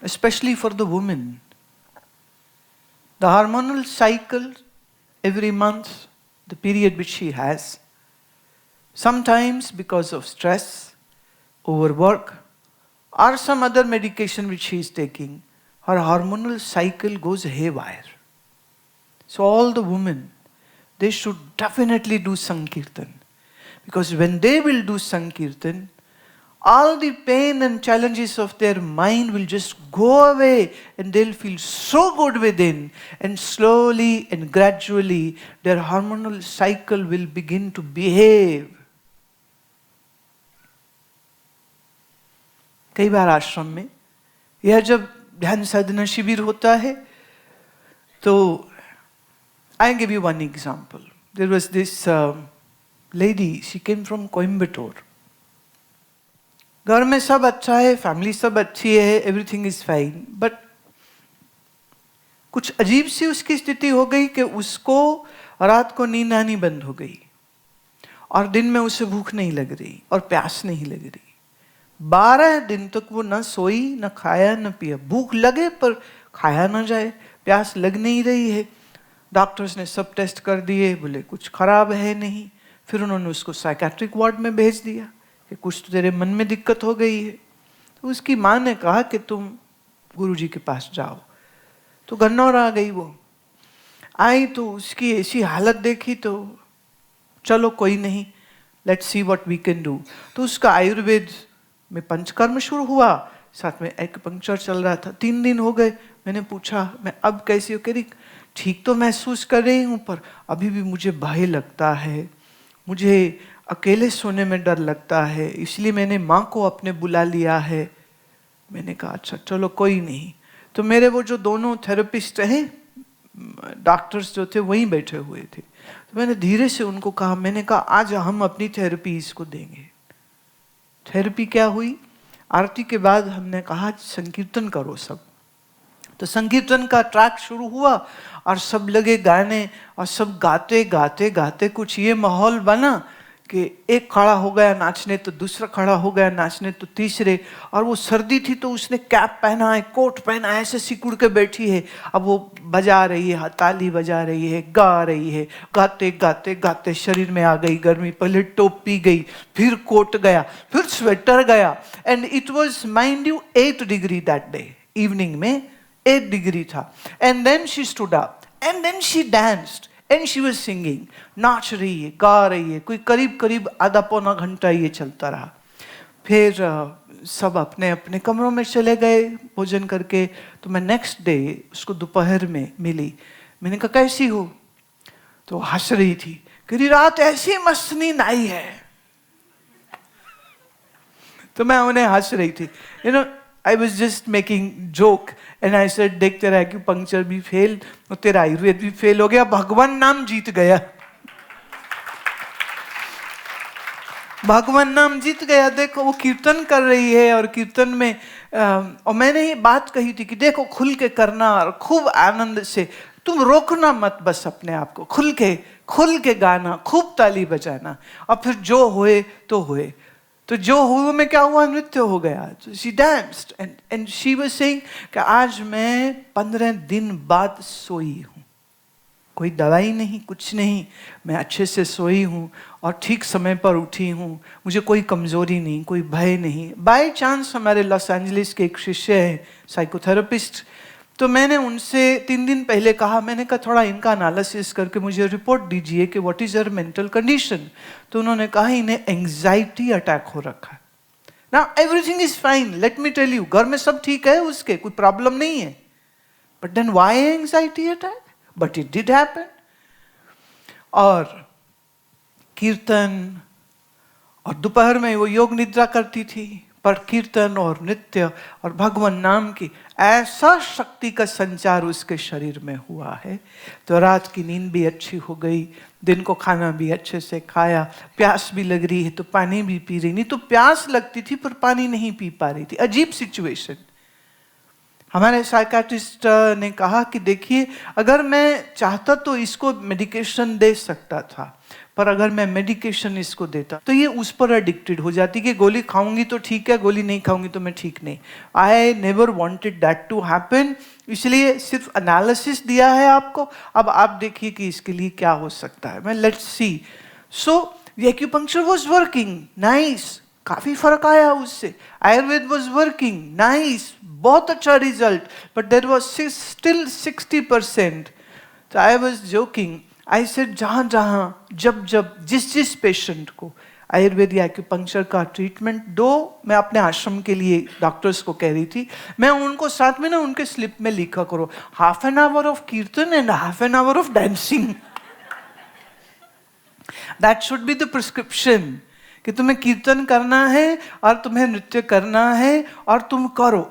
especially for the woman. The hormonal cycle every month, the period which she has, sometimes because of stress, overwork, or some other medication which she is taking, her hormonal cycle goes haywire. So all the women, they should definitely do Sankirtan. Because when they will do Sankirtan, all the pain and challenges of their mind will just go away and they'll feel so good within, and slowly and gradually their hormonal cycle will begin to behave. कई बार आश्रम में यह जब ध्यान साधना शिविर होता है तो I give you one example. There was this lady, she came from Coimbatore. घर में सब अच्छा है, फैमिली सब अच्छी है, एवरीथिंग इज फाइन, बट कुछ अजीब सी उसकी स्थिति हो गई कि उसको रात को नींद आनी बंद हो गई और दिन में उसे भूख नहीं लग रही और प्यास नहीं लग रही। 12 दिन तक वो न सोई, न खाया, न पिया। भूख लगे पर खाया न जाए, प्यास लग नहीं रही है। डॉक्टर्स ने सब टेस्ट कर दिए, बोले कुछ खराब है नहीं। फिर उन्होंने उसको साइकेट्रिक वार्ड में भेज दिया कि कुछ तो तेरे मन में दिक्कत हो गई है। तो उसकी माँ ने कहा कि तुम गुरुजी के पास जाओ। तो गन्नौर आ गई। वो आई तो उसकी ऐसी हालत देखी तो चलो कोई नहीं, let's see what we can do. तो उसका आयुर्वेद में पंचकर्म शुरू हुआ, साथ में एक्यूपंक्चर चल रहा था। 3 दिन हो गए। मैंने पूछा मैं अब कैसी हो? कह रही ठीक तो महसूस कर रही हूँ पर अभी भी मुझे भय लगता है, मुझे अकेले सोने में डर लगता है, इसलिए मैंने माँ को अपने बुला लिया है। मैंने कहा अच्छा चलो कोई नहीं। तो मेरे वो जो दोनों थेरेपिस्ट हैं, डॉक्टर्स जो थे वहीं बैठे हुए थे। तो मैंने धीरे से उनको कहा, मैंने कहा आज हम अपनी थेरेपी इसको देंगे। थेरेपी क्या हुई? आरती के बाद हमने कहा संकीर्तन करो सब। तो संकीर्तन का ट्रैक शुरू हुआ और सब लगे गाने और सब गाते गाते गाते कुछ ये माहौल बना कि एक खड़ा हो गया नाचने तो दूसरा खड़ा हो गया नाचने तो तीसरे। और वो सर्दी थी तो उसने कैप पहना है, कोट पहना है, ऐसे सिकुड़ के बैठी है। अब वो बजा रही है, ताली बजा रही है, गा रही है। गाते गाते गाते शरीर में आ गई गर्मी। पहले टोपी गई, फिर कोट गया, फिर स्वेटर गया। And it was mind you 8 degree that day. Evening में 8 डिग्री था। And then she stood up and then she danced and she was singing. नाच रही है, गा रही है। कोई करीब करीब आधा पौना घंटा ये चलता रहा। फिर सब अपने अपने कमरों में चले गए भोजन करके। तो मैं नेक्स्ट डे उसको दोपहर में मिली। मैंने कहा कैसी हो? तो हंस रही थी, कह रही रात ऐसी मस्त नींद आई है। तो मैं उन्हें हंस रही थी। You know I was just making joke and I said देख तेरा एक्यूपंक्चर भी फेल और तेरा आयुर्वेद भी फेल हो गया, भगवान नाम जीत गया। भगवान नाम जीत गया। देखो वो कीर्तन कर रही है और कीर्तन में और मैंने ये बात कही थी कि देखो खुल के करना और खूब आनंद से, तुम रोकना मत, बस अपने आप को खुल के गाना, खूब ताली बजाना और फिर जो होए तो होए। तो जो हुआ में क्या हुआ? नृत्य हो गया। तो she danced and she was saying कि आज मैं 15 दिन बाद सोई हूँ, कोई दवाई नहीं, कुछ नहीं, मैं अच्छे से सोई हूँ और ठीक समय पर उठी हूँ, मुझे कोई कमजोरी नहीं, कोई भय नहीं। बाय चांस हमारे लॉस एंजलिस के एक शिष्य हैं साइकोथेरेपिस्ट, तो मैंने उनसे 3 दिन पहले कहा, मैंने कहा थोड़ा इनका एनालिसिस करके मुझे रिपोर्ट दीजिए कि what is your mental condition. तो उन्होंने कहा इन्हें एंजाइटी अटैक हो रखा है। Now everything is fine, let me tell you, घर में सब ठीक है, उसके कोई प्रॉब्लम नहीं है, but then why anxiety attack? But it did happen. और कीर्तन और दोपहर में वो योग निद्रा करती थी, पर कीर्तन और नृत्य और भगवान नाम की ऐसा शक्ति का संचार उसके शरीर में हुआ है। तो रात की नींद भी अच्छी हो गई, दिन को खाना भी अच्छे से खाया, प्यास भी लग रही है तो पानी भी पी रही, नहीं तो प्यास लगती थी पर पानी नहीं पी पा रही थी। अजीब सिचुएशन। हमारे साइकाट्रिस्ट ने कहा कि देखिए, अगर मैं चाहता तो इसको मेडिकेशन दे सकता था, पर अगर मैं मेडिकेशन इसको देता तो ये उस पर एडिक्टेड हो जाती कि गोली खाऊंगी तो ठीक है, गोली नहीं खाऊंगी तो मैं ठीक नहीं। I never wanted that to happen, इसलिए सिर्फ एनालिसिस दिया है आपको। अब आप देखिए कि इसके लिए क्या हो सकता है। मैं let's see. So acupuncture was working, nice, काफी फर्क आया उससे। आयुर्वेद वाज वर्किंग, नाइस, बहुत अच्छा result, but there was still 60%। तो I was joking, I said जहां जहां जब जब जिस जिस पेशेंट को आयुर्वेद या एक्यूपंक्चर का ट्रीटमेंट दो, मैं अपने आश्रम के लिए डॉक्टर्स को कह रही थी, मैं उनको साथ में ना उनके स्लिप में लिखा करो, हाफ एन आवर ऑफ कीर्तन and half an hour of dancing. That should be the prescription, कि तुम्हें कीर्तन करना है और तुम्हें नृत्य करना है और तुम करो।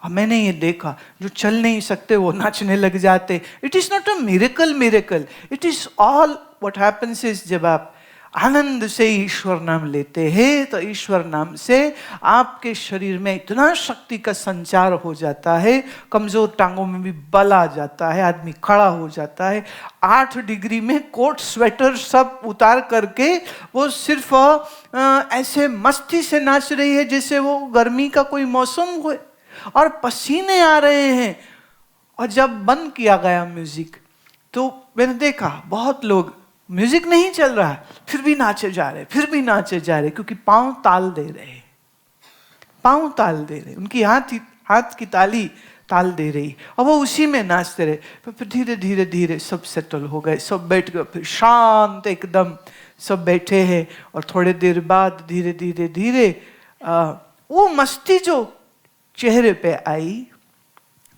और मैंने ये देखा, जो चल नहीं सकते वो नाचने लग जाते। It is not a miracle, it is all what happens is, जब आप आनंद से ईश्वर नाम लेते हैं तो ईश्वर नाम से आपके शरीर में इतना शक्ति का संचार हो जाता है, कमजोर टांगों में भी बल आ जाता है, आदमी खड़ा हो जाता है। 8 डिग्री में कोट स्वेटर सब उतार करके वो सिर्फ ऐसे मस्ती से नाच रही है जैसे वो गर्मी का कोई मौसम हो, और पसीने आ रहे हैं। और जब बंद किया गया म्यूजिक तो मैंने देखा बहुत लोग, म्यूजिक नहीं चल रहा है फिर भी नाचे जा रहे, फिर भी नाचे जा रहे, क्योंकि पांव ताल दे रहे, पांव ताल दे रहे, उनकी हाथ की ताली ताल दे रही, और वो उसी में नाचते रहे। फिर धीरे धीरे धीरे सब सेटल हो गए, सब बैठ गए, फिर शांत एकदम सब बैठे हैं। और थोड़े देर बाद धीरे धीरे धीरे वो मस्ती जो चेहरे पे आई,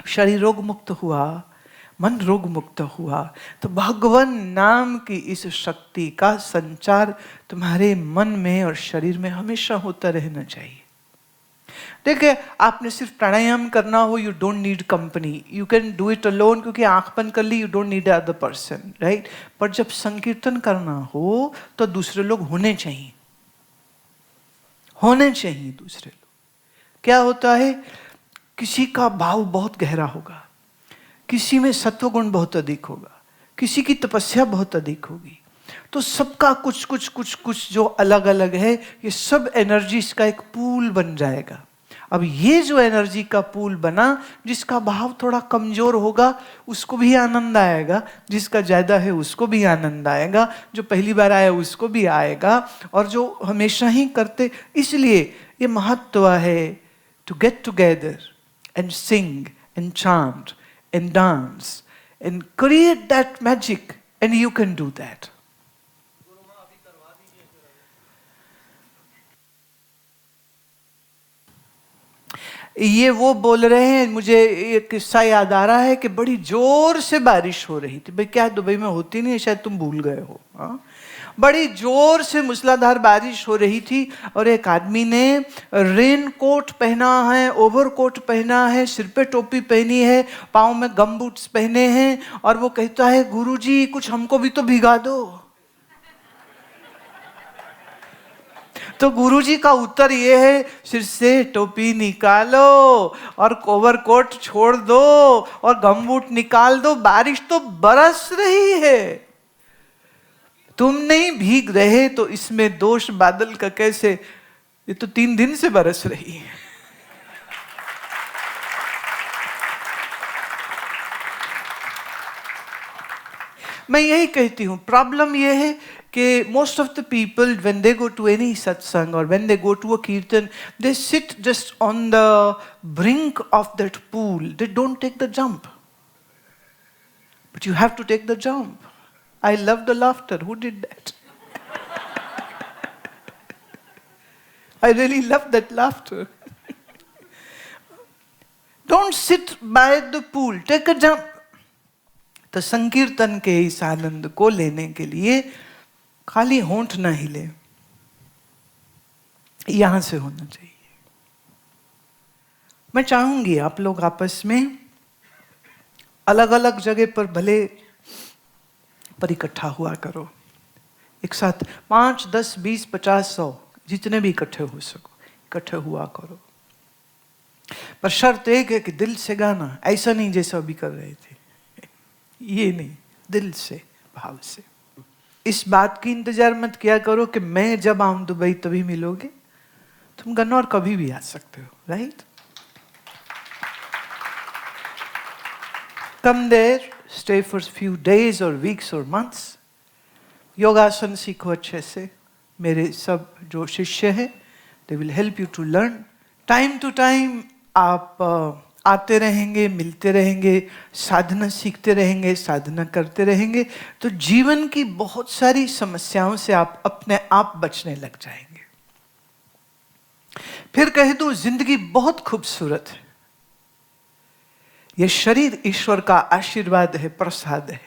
शरीर रोग मुक्त हुआ, मन रोग मुक्त हुआ। तो भगवान नाम की इस शक्ति का संचार तुम्हारे मन में और शरीर में हमेशा होता रहना चाहिए। देखिए, आपने सिर्फ प्राणायाम करना हो, you don't need company, you can do it alone, क्योंकि आंख बंद कर ली, you don't need other person, right. पर जब संकीर्तन करना हो तो दूसरे लोग होने चाहिए, होने चाहिए दूसरे लोग। क्या होता है, किसी का भाव बहुत गहरा होगा, किसी में सत्वगुण बहुत अधिक होगा, किसी की तपस्या बहुत अधिक होगी, तो सबका कुछ कुछ कुछ कुछ जो अलग अलग है, ये सब एनर्जीज का एक पूल बन जाएगा। अब ये जो एनर्जी का पूल बना, जिसका भाव थोड़ा कमजोर होगा उसको भी आनंद आएगा, जिसका ज्यादा है उसको भी आनंद आएगा, जो पहली बार आया उसको भी आएगा, और जो हमेशा ही करते। इसलिए ये महत्व है to get together and sing and chant and dance and create that magic, and you can do that. ये वो बोल रहे हैं, मुझे एक किस्सा याद आ रहा है कि बड़ी जोर से बारिश हो रही थी। भाई क्या दुबई में होती नहीं, शायद तुम भूल गए हो। हाँ, बड़ी जोर से मूसलाधार बारिश हो रही थी, और एक आदमी ने रेन कोट पहना है, ओवर कोट पहना है, सिर पे टोपी पहनी है, पाँव में गम बूट्स पहने हैं, और वो कहता है, गुरुजी कुछ हमको भी तो भिगा दो। तो गुरुजी का उत्तर ये है, सिर से टोपी निकालो और ओवर कोट छोड़ दो और गमबूट निकाल दो, बारिश तो बरस रही है, तुम नहीं भीग रहे, तो इसमें दोष बादल का कैसे, ये तो 3 दिन से बरस रही है। मैं यही कहती हूं, प्रॉब्लम ये है कि most of the people when they go to any satsang or when they go to a kirtan, they sit just on the brink of that pool. They don't take the jump. But you have to take the jump. I love the laughter. Who did that? I really love that laughter. Don't sit by the pool. Take a jump. तो संकीर्तन के इस आनंद को लेने के लिए खाली होंठ ना हिले, यहां से होना चाहिए। मैं चाहूंगी आप लोग आपस में अलग अलग जगह पर भले पर इकट्ठा हुआ करो, एक साथ 5, 10, 20, 50, 100 जितने भी इकट्ठे हो सको, इकट्ठे हुआ करो। पर शर्त एक है कि दिल से गाना, ऐसा नहीं जैसा अभी कर रहे थे, ये नहीं, दिल से, भाव से। इस बात की इंतजार मत किया करो कि मैं जब आऊं दुबई तभी मिलोगे। तुम गन्नौर कभी भी आ सकते हो, right? Come there, stay for few days और वीक्स और मंथ्स, योगासन सीखो अच्छे से। मेरे सब जो शिष्य हैं, they will help you to learn. Time to time आप आते रहेंगे, मिलते रहेंगे, साधना सीखते रहेंगे, साधना करते रहेंगे, तो जीवन की बहुत सारी समस्याओं से आप अपने आप बचने लग जाएंगे। फिर कह दूं, जिंदगी बहुत खूबसूरत है। यह शरीर ईश्वर का आशीर्वाद है, प्रसाद है।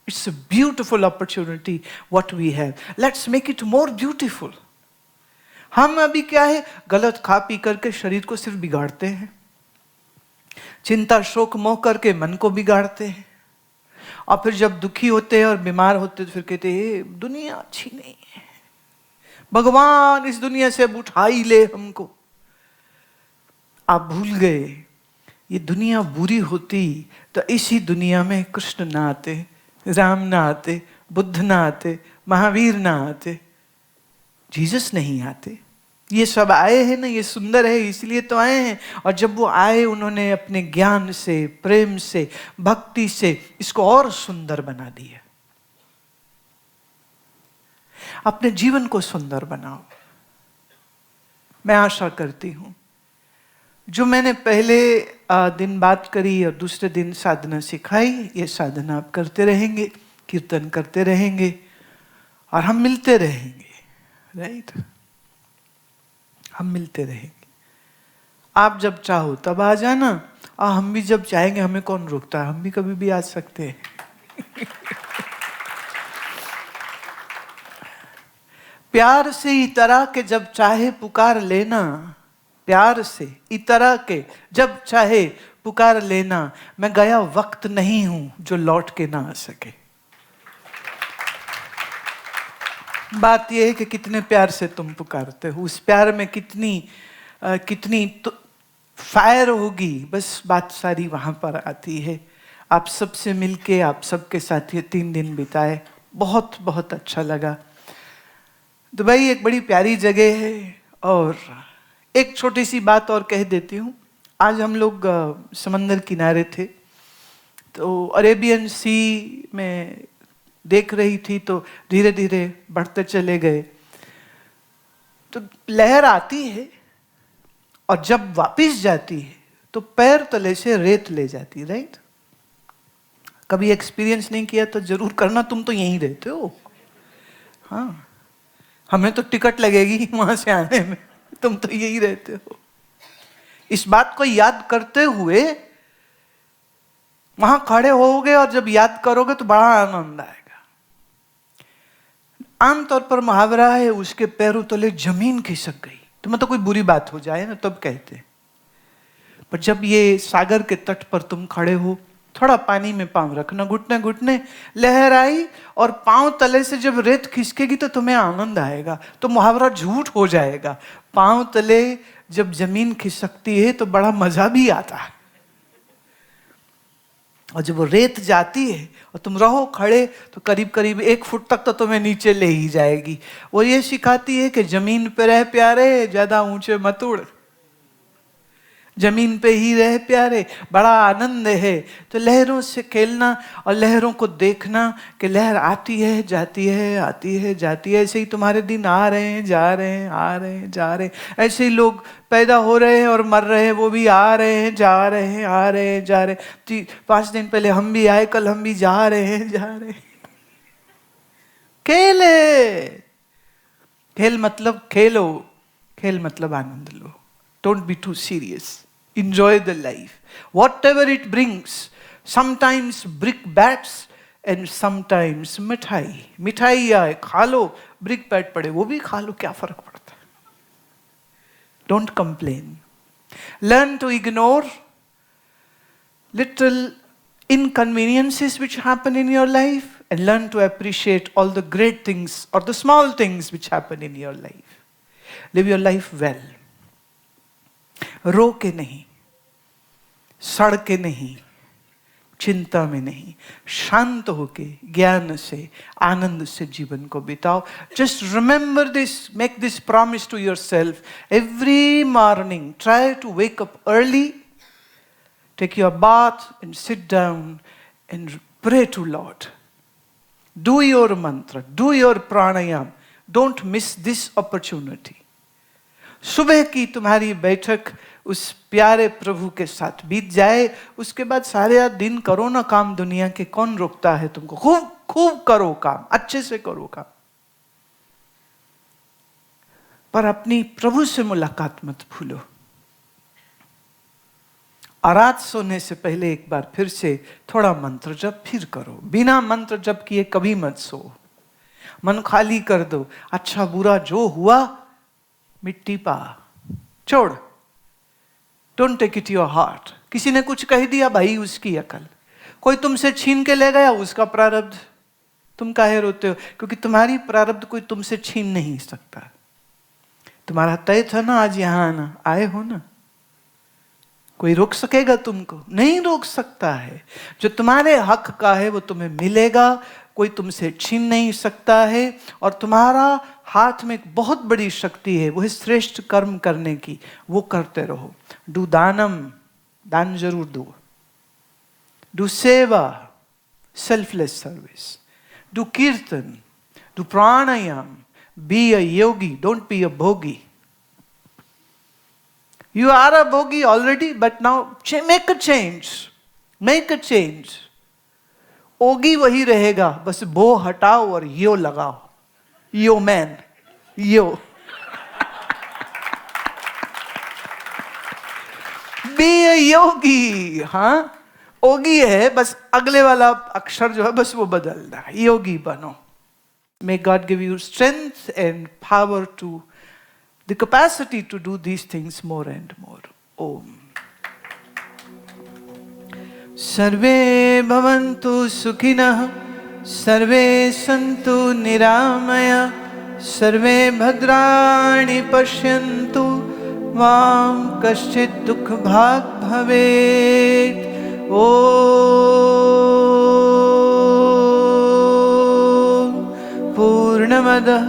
It's a beautiful opportunity what we have, let's make it more beautiful. हम अभी क्या है, गलत खा पी करके शरीर को सिर्फ बिगाड़ते हैं, चिंता शोक मोह करके मन को बिगाड़ते हैं, और फिर जब दुखी होते हैं और बीमार होते हैं तो फिर कहते हैं दुनिया अच्छी नहीं है, भगवान इस दुनिया से अब उठा ही ले हमको। आप भूल गए, ये दुनिया बुरी होती तो इसी दुनिया में कृष्ण ना आते, राम ना आते, बुद्ध ना आते, महावीर ना आते, जीसस नहीं आते। ये सब आए हैं ना, ये सुंदर है इसलिए तो आए हैं। और जब वो आए, उन्होंने अपने ज्ञान से, प्रेम से, भक्ति से इसको और सुंदर बना दिया। अपने जीवन को सुंदर बनाओ। मैं आशा करती हूं जो मैंने पहले दिन बात करी और दूसरे दिन साधना सिखाई, ये साधना आप करते रहेंगे, कीर्तन करते रहेंगे और हम मिलते रहेंगे, राइट? हम मिलते रहेंगे। आप जब चाहो तब आ जाना, और हम भी जब चाहेंगे, हमें कौन रोकता है, हम भी कभी भी आ सकते हैं। प्यार से इतरा के जब चाहे पुकार लेना, प्यार से इतरा के जब चाहे पुकार लेना, मैं गया वक्त नहीं हूं जो लौट के ना आ सके। बात यह है कि कितने प्यार से तुम पुकारते हो, उस प्यार में कितनी तो फायर होगी, बस बात सारी वहां पर आती है। आप सबसे मिलके, आप सबके साथ ये 3 दिन बिताए, बहुत बहुत अच्छा लगा। दुबई एक बड़ी प्यारी जगह है। और एक छोटी सी बात और कह देती हूँ। आज हम लोग समंदर किनारे थे, तो अरेबियन सी में देख रही थी, तो धीरे धीरे बढ़ते चले गए, तो लहर आती है और जब वापस जाती है तो पैर तले से रेत ले जाती, राइट? कभी एक्सपीरियंस नहीं किया तो जरूर करना, तुम तो यहीं रहते हो। हाँ, हमें तो टिकट लगेगी वहां से आने में, तुम तो यही रहते हो। इस बात को याद करते हुए वहां खड़े होगे और जब याद करोगे तो बड़ा आनंद आएगा। आमतौर पर मुहावरा है, उसके पैरों तले जमीन खिसक गई, तो मतलब कोई बुरी बात हो जाए ना तब कहते हैं। पर जब ये सागर के तट पर तुम खड़े हो, थोड़ा पानी में पांव रखना, घुटने घुटने, लहर आई और पांव तले से जब रेत खिसकेगी तो तुम्हें आनंद आएगा। तो मुहावरा झूठ हो जाएगा। पांव तले जब जमीन खिसकती है तो बड़ा मजा भी आता है, और जब वो रेत जाती है और तुम रहो खड़े तो करीब करीब 1 फुट तक तो तुम्हें नीचे ले ही जाएगी। वो ये सिखाती है कि जमीन पे रह प्यारे, ज्यादा ऊंचे मत उड़, जमीन पे ही रह प्यारे, बड़ा आनंद है। तो लहरों से खेलना और लहरों को देखना कि लहर आती है जाती है, आती है जाती है। ऐसे ही तुम्हारे दिन आ रहे हैं जा रहे हैं, आ रहे हैं जा रहे हैं। ऐसे ही लोग पैदा हो रहे हैं और मर रहे हैं, वो भी आ रहे हैं जा रहे हैं, आ रहे हैं जा रहे हैं। 5 दिन पहले हम भी आए, कल हम भी जा रहे हैं जा रहे हैं। खेले, खेल मतलब खेलो, खेल मतलब आनंद लो। Don't be too serious, enjoy the life, whatever it brings. Sometimes brickbats and sometimes मिठाई। मिठाई आए खा लो, brickbat पड़े वो भी खा लो, क्या फर्क पड़ता है? Don't complain. Learn to ignore little inconveniences which happen in your life and learn to appreciate all the great things or the small things which happen in your life. Live your life well. रो के नहीं, सड़ के नहीं, चिंता में नहीं, शांत होके ज्ञान से, आनंद से जीवन को बिताओ। Just remember this, make this promise to yourself. Every morning try to wake up early, take your bath and sit down and pray to lord. Do your mantra, do your pranayama, don't miss this opportunity. सुबह की तुम्हारी बैठक उस प्यारे प्रभु के साथ बीत जाए, उसके बाद सारे दिन करो ना काम दुनिया के, कौन रोकता है तुमको? खूब खूब करो काम, अच्छे से करो काम, पर अपनी प्रभु से मुलाकात मत भूलो। और रात सोने से पहले एक बार फिर से थोड़ा मंत्र जप फिर करो। बिना मंत्र जप किए कभी मत सो, मन खाली कर दो। अच्छा बुरा जो हुआ मिट्टी पा, छोड़, don't take it your heart. किसी ने कुछ कह दिया, भाई उसकी अकल, कोई तुमसे छीन के ले गया, उसका प्रारब्ध, तुम काहे रोते हो? क्योंकि तुम्हारी प्रारब्ध कोई तुमसे छीन नहीं सकता। तुम्हारा तय था ना आज यहां आना, आए हो ना, कोई रोक सकेगा तुमको? नहीं रोक सकता है। जो तुम्हारे हक का है वो तुम्हें मिलेगा, कोई तुमसे छीन नहीं सकता है। और तुम्हारा हाथ में एक बहुत बड़ी शक्ति है, वो है श्रेष्ठ कर्म करने की, वो करते रहो। डू दानम, दान जरूर दो। डू सेवा, सेल्फलेस सर्विस। डू कीर्तन, do pranayama, be a Yogi, don't be a भोगी। You are a bhogi already, but now make a change. Make a change. ओगी वही रहेगा, बस भो हटाओ और यो लगाओ। Yo man, yo. Be a yogi, हाँ? ओगी है, बस अगले वाला अक्षर जो है बस वो बदलना है। योगी बनो। May God give you strength and power to the capacity to do these things more and more. Om. सर्वे भवन्तु सुखिनः, सर्वे सन्तु निरामया, सर्वे भद्राणि पश्यन्तु मा कश्चित् दुःखभाग् भवेत्। ॐ पूर्णमदः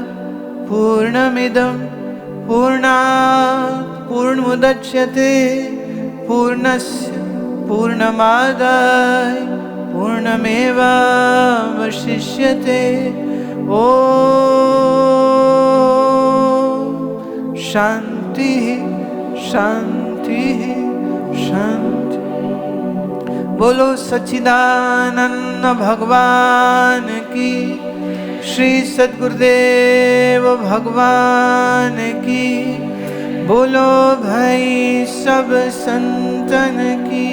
पूर्णमिदं पूर्णात् पूर्णमुदच्यते पूर्णस्य पूर्णमादाय पूर्णमेवावशिष्यते। ॐ शांति शांति शांति। बोलो सच्चिदानंद भगवान की, श्री सद्गुरुदेव भगवान की, बोलो भाई सब संतन की।